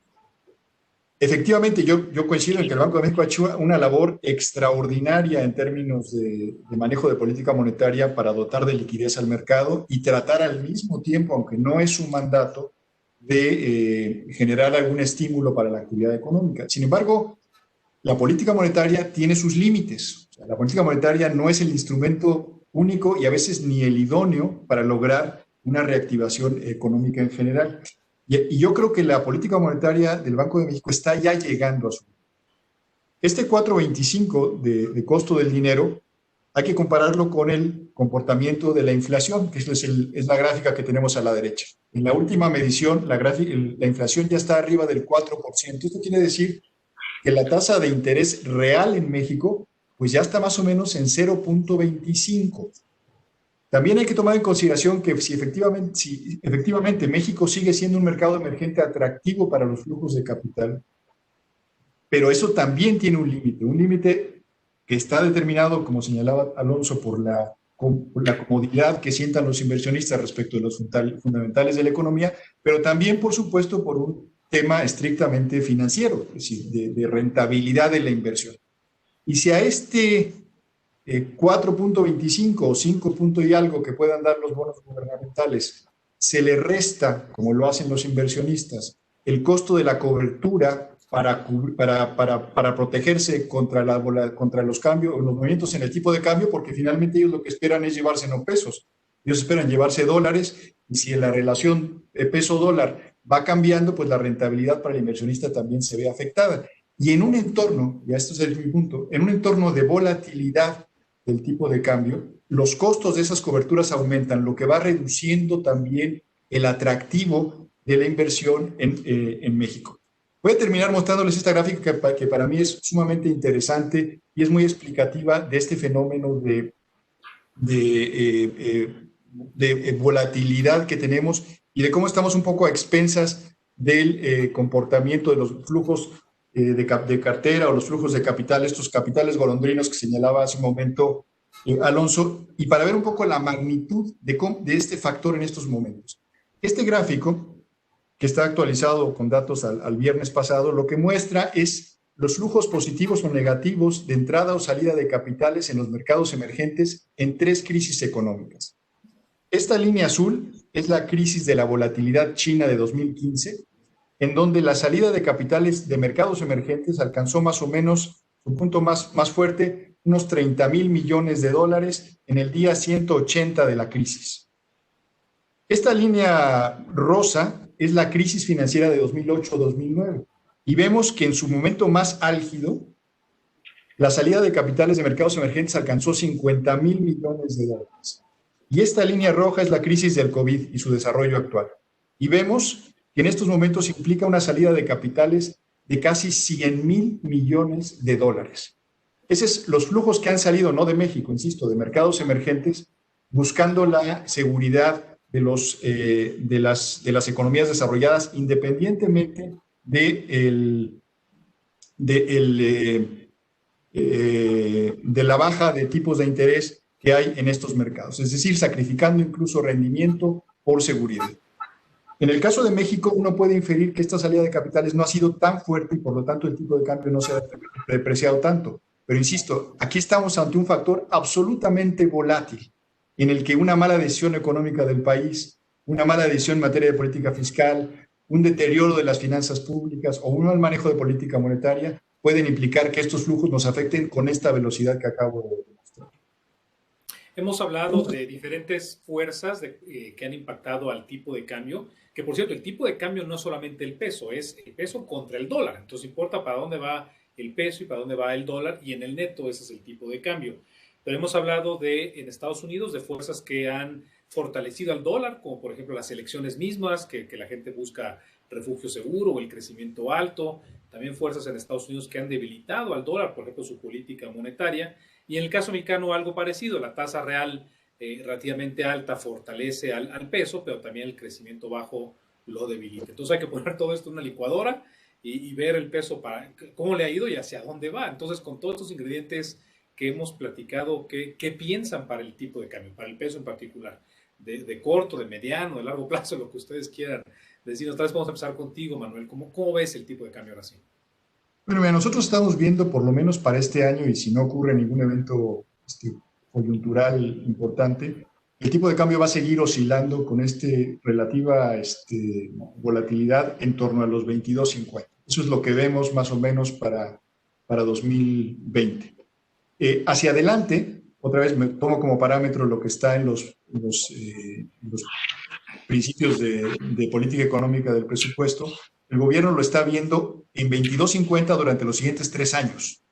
Efectivamente, yo coincido en que el Banco de México ha hecho una labor extraordinaria en términos de manejo de política monetaria para dotar de liquidez al mercado y tratar al mismo tiempo, aunque no es su mandato, de generar algún estímulo para la actividad económica. Sin embargo, la política monetaria tiene sus límites. O sea, la política monetaria no es el instrumento único y a veces ni el idóneo para lograr una reactivación económica en general. Y yo creo que la política monetaria del Banco de México está ya llegando a su... Este 4.25 de costo del dinero hay que compararlo con el comportamiento de la inflación, que es la gráfica que tenemos a la derecha. En la última medición, la inflación ya está arriba del 4%. Esto quiere decir que la tasa de interés real en México pues ya está más o menos en 0.25. También hay que tomar en consideración que si efectivamente México sigue siendo un mercado emergente atractivo para los flujos de capital, pero eso también tiene un límite que está determinado, como señalaba Alonso, por la comodidad que sientan los inversionistas respecto de los fundamentales de la economía, pero también, por supuesto, por un tema estrictamente financiero, es decir, de rentabilidad de la inversión. Y si a este 4.25 o 5 y algo que puedan dar los bonos gubernamentales se le resta, como lo hacen los inversionistas, el costo de la cobertura para protegerse contra los cambios, los movimientos en el tipo de cambio, porque finalmente ellos lo que esperan es llevarse no pesos, ellos esperan llevarse dólares, y si la relación peso-dólar va cambiando, pues la rentabilidad para el inversionista también se ve afectada. Y en un entorno, y esto es mi punto, en un entorno de volatilidad del tipo de cambio, los costos de esas coberturas aumentan, lo que va reduciendo también el atractivo de la inversión en México. Voy a terminar mostrándoles esta gráfica que para mí es sumamente interesante y es muy explicativa de este fenómeno de volatilidad que tenemos y de cómo estamos un poco a expensas del comportamiento de los flujos de cartera o los flujos de capital, estos capitales golondrinos que señalaba hace un momento Alonso, y para ver un poco la magnitud de este factor en estos momentos. Este gráfico, que está actualizado con datos al viernes pasado, lo que muestra es los flujos positivos o negativos de entrada o salida de capitales en los mercados emergentes en 3 crisis económicas. Esta línea azul es la crisis de la volatilidad china de 2015, en donde la salida de capitales de mercados emergentes alcanzó más o menos su punto más fuerte, unos 30,000 millones de dólares en el día 180 de la crisis. Esta línea rosa es la crisis financiera de 2008-2009 y vemos que en su momento más álgido, la salida de capitales de mercados emergentes alcanzó 50,000 millones de dólares. Y esta línea roja es la crisis del COVID y su desarrollo actual. Y vemos que en estos momentos implica una salida de capitales de casi 100,000 millones de dólares. Esos son los flujos que han salido, no de México, insisto, de mercados emergentes, buscando la seguridad de las economías desarrolladas, independientemente del de la baja de tipos de interés que hay en estos mercados, es decir, sacrificando incluso rendimiento por seguridad. En el caso de México, uno puede inferir que esta salida de capitales no ha sido tan fuerte y por lo tanto el tipo de cambio no se ha depreciado tanto. Pero insisto, aquí estamos ante un factor absolutamente volátil en el que una mala decisión económica del país, una mala decisión en materia de política fiscal, un deterioro de las finanzas públicas o un mal manejo de política monetaria pueden implicar que estos flujos nos afecten con esta velocidad que acabo de demostrar. Hemos hablado de diferentes fuerzas que han impactado al tipo de cambio, que por cierto, el tipo de cambio no es solamente el peso, es el peso contra el dólar. Entonces importa para dónde va el peso y para dónde va el dólar, y en el neto ese es el tipo de cambio. Pero hemos hablado en Estados Unidos de fuerzas que han fortalecido al dólar, como por ejemplo las elecciones mismas, que la gente busca refugio seguro o el crecimiento alto. También fuerzas en Estados Unidos que han debilitado al dólar, por ejemplo su política monetaria. Y en el caso mexicano algo parecido, la tasa real relativamente alta fortalece al peso, pero también el crecimiento bajo lo debilita. Entonces hay que poner todo esto en una licuadora y ver el peso para cómo le ha ido y hacia dónde va. Entonces, con todos estos ingredientes que hemos platicado, ¿qué piensan para el tipo de cambio, para el peso en particular? De corto, de mediano, de largo plazo, lo que ustedes quieran decir. Otra vez vamos a empezar contigo, Manuel. ¿Cómo ves el tipo de cambio ahora sí? Bueno, mira, nosotros estamos viendo, por lo menos para este año, y si no ocurre ningún evento coyuntural importante, el tipo de cambio va a seguir oscilando con relativa volatilidad en torno a los 22.50. Eso es lo que vemos más o menos para 2020. Hacia adelante, otra vez me tomo como parámetro lo que está en los principios de política económica del presupuesto. El gobierno lo está viendo en 22.50 durante los siguientes 3 años.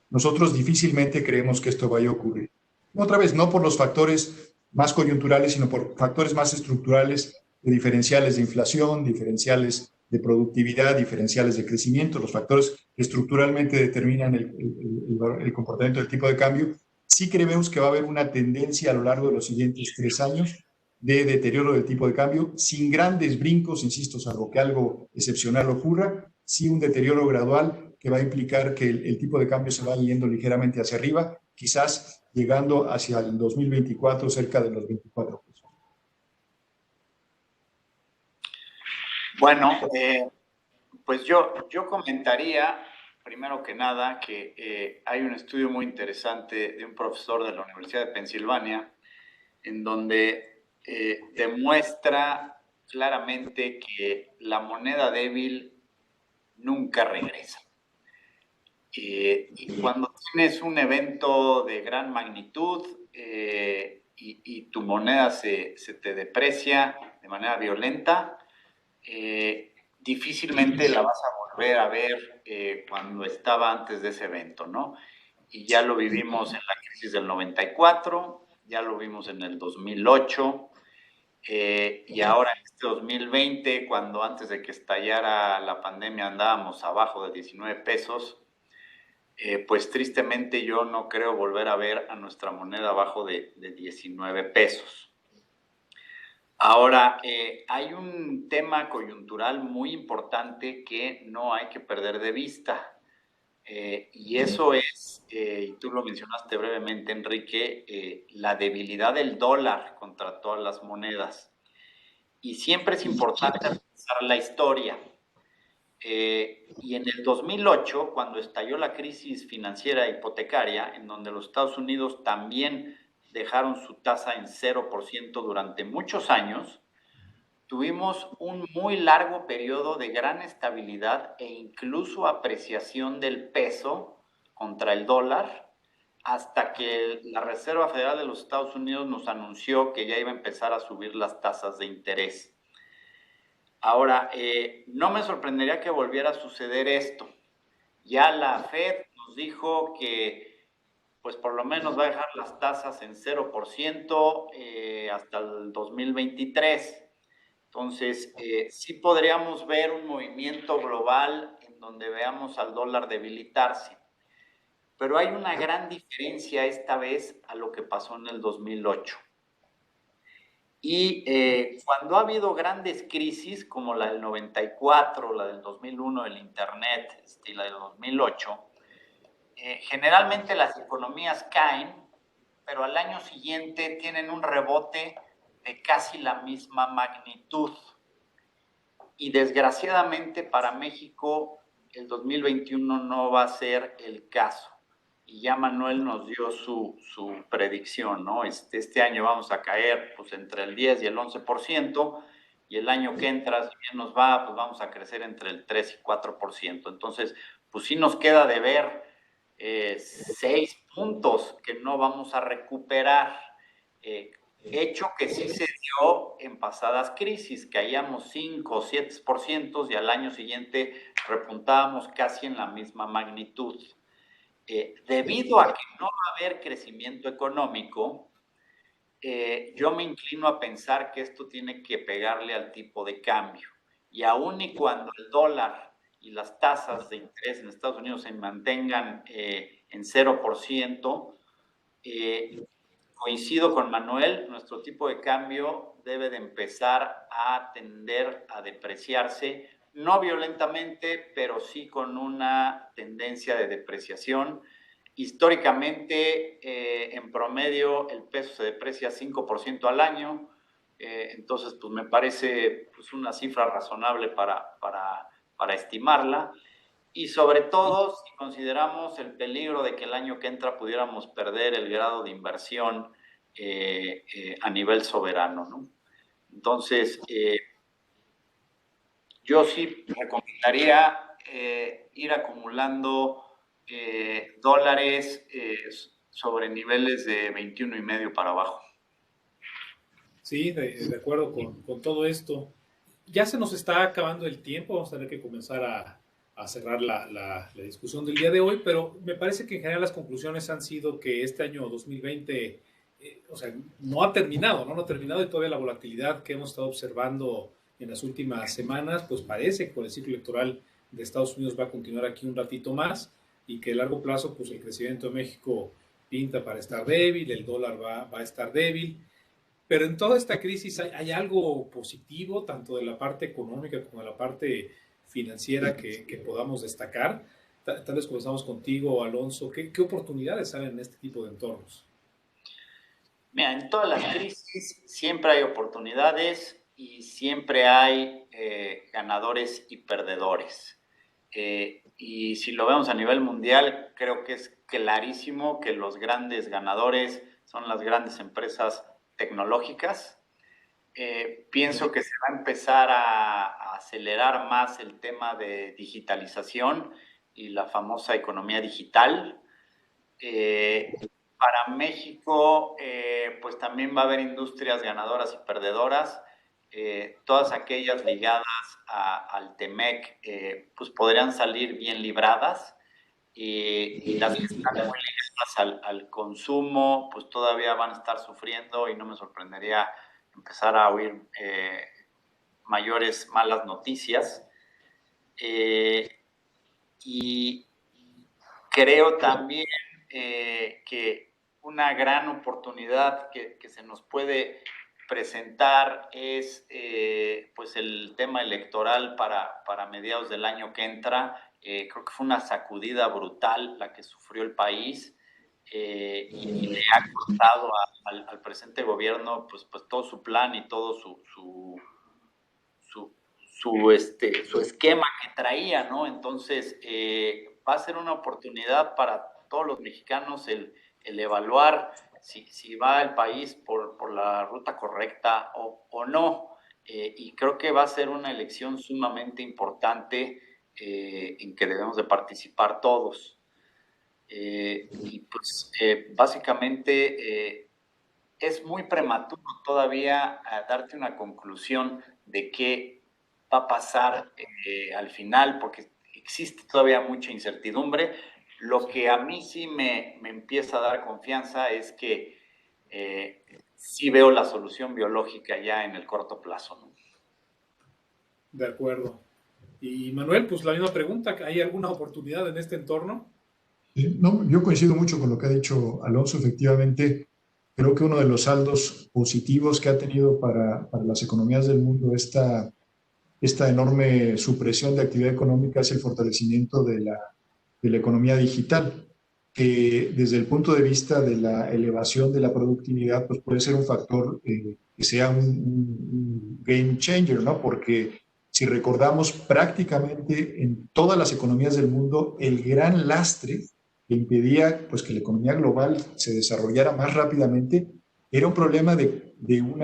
Nosotros difícilmente creemos que esto vaya a ocurrir. Otra vez, no por los factores más coyunturales, sino por factores más estructurales, de diferenciales de inflación, diferenciales de productividad, diferenciales de crecimiento, los factores que estructuralmente determinan el comportamiento del tipo de cambio. Sí creemos que va a haber una tendencia a lo largo de los siguientes 3 años de deterioro del tipo de cambio, sin grandes brincos, insisto, salvo que algo excepcional ocurra, sí un deterioro gradual que va a implicar que el tipo de cambio se va yendo ligeramente hacia arriba, quizás llegando hacia el 2024 cerca de los 24 pesos. Bueno, pues yo comentaría, primero que nada, que hay un estudio muy interesante de un profesor de la Universidad de Pensilvania, en donde demuestra claramente que la moneda débil nunca regresa. Y cuando tienes un evento de gran magnitud y tu moneda se te deprecia de manera violenta, difícilmente la vas a volver a ver cuando estaba antes de ese evento, ¿no? Y ya lo vivimos en la crisis del 94, ya lo vimos en el 2008, y ahora en este 2020, cuando antes de que estallara la pandemia andábamos abajo de 19 pesos, pues tristemente yo no creo volver a ver a nuestra moneda abajo de 19 pesos. Ahora, hay un tema coyuntural muy importante que no hay que perder de vista. Y eso es, y tú lo mencionaste brevemente, Enrique, la debilidad del dólar contra todas las monedas. Y siempre es importante analizar la historia. Y en el 2008, cuando estalló la crisis financiera hipotecaria, en donde los Estados Unidos también dejaron su tasa en 0% durante muchos años, tuvimos un muy largo periodo de gran estabilidad e incluso apreciación del peso contra el dólar, hasta que la Reserva Federal de los Estados Unidos nos anunció que ya iba a empezar a subir las tasas de interés. Ahora, no me sorprendería que volviera a suceder esto. Ya la Fed nos dijo que pues por lo menos va a dejar las tasas en 0% hasta el 2023. Entonces, sí podríamos ver un movimiento global en donde veamos al dólar debilitarse. Pero hay una gran diferencia esta vez a lo que pasó en el 2008. Y cuando ha habido grandes crisis como la del 94, la del 2001 del Internet y la del 2008, generalmente las economías caen, pero al año siguiente tienen un rebote de casi la misma magnitud. Y desgraciadamente para México el 2021 no va a ser el caso. Y ya Manuel nos dio su predicción, ¿no? Este año vamos a caer pues, entre el 10 y el 11%, y el año que entra, si bien nos va, pues vamos a crecer entre el 3 y 4%. Entonces, pues sí nos queda de ver 6 puntos que no vamos a recuperar. Hecho que sí se dio en pasadas crisis, caíamos 5 o 7% y al año siguiente repuntábamos casi en la misma magnitud. Debido a que no va a haber crecimiento económico, yo me inclino a pensar que esto tiene que pegarle al tipo de cambio. Y aun y cuando el dólar y las tasas de interés en Estados Unidos se mantengan en 0%, coincido con Manuel, nuestro tipo de cambio debe de empezar a tender a depreciarse, no violentamente, pero sí con una tendencia de depreciación. Históricamente, en promedio, el peso se deprecia 5% al año, entonces pues me parece pues, una cifra razonable para estimarla. Y sobre todo, si consideramos el peligro de que el año que entra pudiéramos perder el grado de inversión a nivel soberano, ¿no? Entonces, yo sí recomendaría ir acumulando dólares sobre niveles de 21.5 para abajo. Sí, de acuerdo con todo esto. Ya se nos está acabando el tiempo, vamos a tener que comenzar a cerrar la discusión del día de hoy, pero me parece que en general las conclusiones han sido que este año 2020, o sea, no ha terminado, ¿no? No ha terminado, y todavía la volatilidad que hemos estado observando en las últimas semanas, pues parece que con el ciclo electoral de Estados Unidos va a continuar aquí un ratito más, y que a largo plazo, pues el crecimiento de México pinta para estar débil, el dólar va a estar débil. Pero en toda esta crisis hay algo positivo, tanto de la parte económica como de la parte financiera, que podamos destacar. Tal vez comenzamos contigo, Alonso. ¿Qué oportunidades salen en este tipo de entornos? Mira, en todas las crisis siempre hay oportunidades y siempre hay ganadores y perdedores. Y si lo vemos a nivel mundial, creo que es clarísimo que los grandes ganadores son las grandes empresas tecnológicas. Pienso que se va a empezar a acelerar más el tema de digitalización y la famosa economía digital. Para México, pues también va a haber industrias ganadoras y perdedoras. Todas aquellas ligadas al TEMEC, pues podrían salir bien libradas. Y las que están muy ligadas al consumo, pues todavía van a estar sufriendo, y no me sorprendería empezar a oír mayores malas noticias. Y creo también que una gran oportunidad que se nos puede presentar es pues el tema electoral para mediados del año que entra. Creo que fue una sacudida brutal la que sufrió el país, y le ha costado al presente gobierno pues todo su plan y todo su esquema que traía, ¿no? Entonces, va a ser una oportunidad para todos los mexicanos el evaluar si va el país por la ruta correcta o no. Y creo que va a ser una elección sumamente importante en que debemos de participar todos. Y pues básicamente es muy prematuro todavía a darte una conclusión de qué va a pasar al final, porque existe todavía mucha incertidumbre. Lo que a mí sí me empieza a dar confianza es que sí veo la solución biológica ya en el corto plazo, ¿no? De acuerdo. Y Manuel, pues la misma pregunta, ¿hay alguna oportunidad en este entorno? No, yo coincido mucho con lo que ha dicho Alonso. Efectivamente, creo que uno de los saldos positivos que ha tenido para las economías del mundo esta enorme supresión de actividad económica es el fortalecimiento de la economía digital. que desde el punto de vista de la elevación de la productividad, pues puede ser un factor que sea un game changer, ¿no? Porque si recordamos prácticamente en todas las economías del mundo, el gran lastre que impedía pues, que la economía global se desarrollara más rápidamente era un problema de un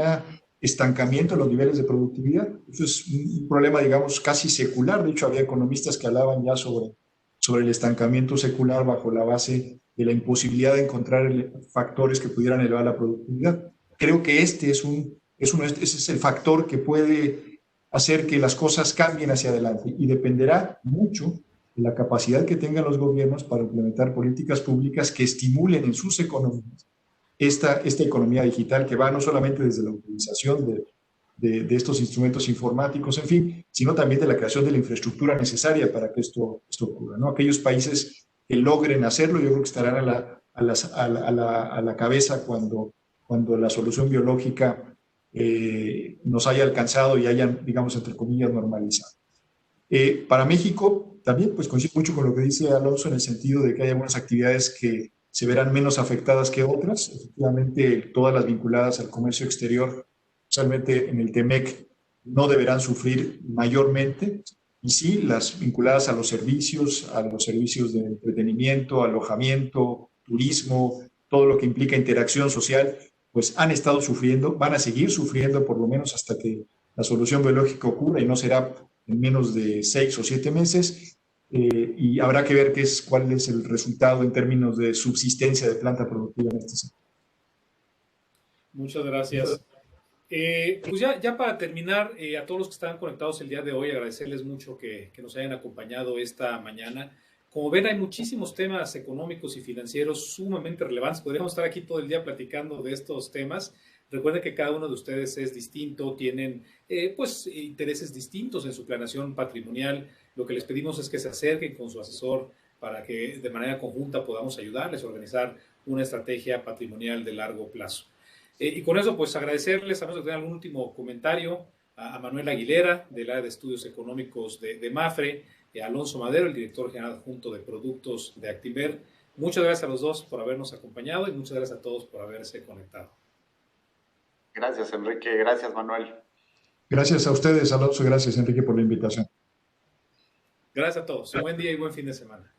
estancamiento en los niveles de productividad. Eso es un problema, digamos, casi secular. De hecho, había economistas que hablaban ya sobre el estancamiento secular bajo la base de la imposibilidad de encontrar factores que pudieran elevar la productividad. Creo que este es el factor que puede hacer que las cosas cambien hacia adelante y dependerá mucho de la capacidad que tengan los gobiernos para implementar políticas públicas que estimulen en sus economías esta economía digital que va no solamente desde la utilización de estos instrumentos informáticos, en fin, sino también de la creación de la infraestructura necesaria para que esto ocurra, ¿no? Aquellos países que logren hacerlo, yo creo que estarán a la cabeza cuando la solución biológica nos haya alcanzado y hayan, digamos, entre comillas, normalizado. Para México, también, pues coincido mucho con lo que dice Alonso en el sentido de que hay algunas actividades que se verán menos afectadas que otras. Efectivamente, todas las vinculadas al comercio exterior, especialmente en el TEMEC, no deberán sufrir mayormente. Y sí, las vinculadas a los servicios de entretenimiento, alojamiento, turismo, todo lo que implica interacción social, pues han estado sufriendo, van a seguir sufriendo por lo menos hasta que la solución biológica ocurra y no será en menos de 6 o 7 meses. Y habrá que ver cuál es el resultado en términos de subsistencia de planta productiva en este sector. Muchas gracias. Pues ya para terminar, a todos los que están conectados el día de hoy, agradecerles mucho que nos hayan acompañado esta mañana. Como ven, hay muchísimos temas económicos y financieros sumamente relevantes. Podríamos estar aquí todo el día platicando de estos temas. Recuerden que cada uno de ustedes es distinto, tienen pues intereses distintos en su planeación patrimonial. Lo que les pedimos es que se acerquen con su asesor para que de manera conjunta podamos ayudarles a organizar una estrategia patrimonial de largo plazo. Y con eso, pues agradecerles, a menos que tengan algún último comentario, a Manuel Aguilera, del área de estudios económicos de MAFRE, a Alonso Madero, el director general adjunto de productos de Actinver. Muchas gracias a los dos por habernos acompañado y muchas gracias a todos por haberse conectado. Gracias, Enrique. Gracias, Manuel. Gracias a ustedes, Alonso. Gracias, Enrique, por la invitación. Gracias a todos. Un buen día y buen fin de semana.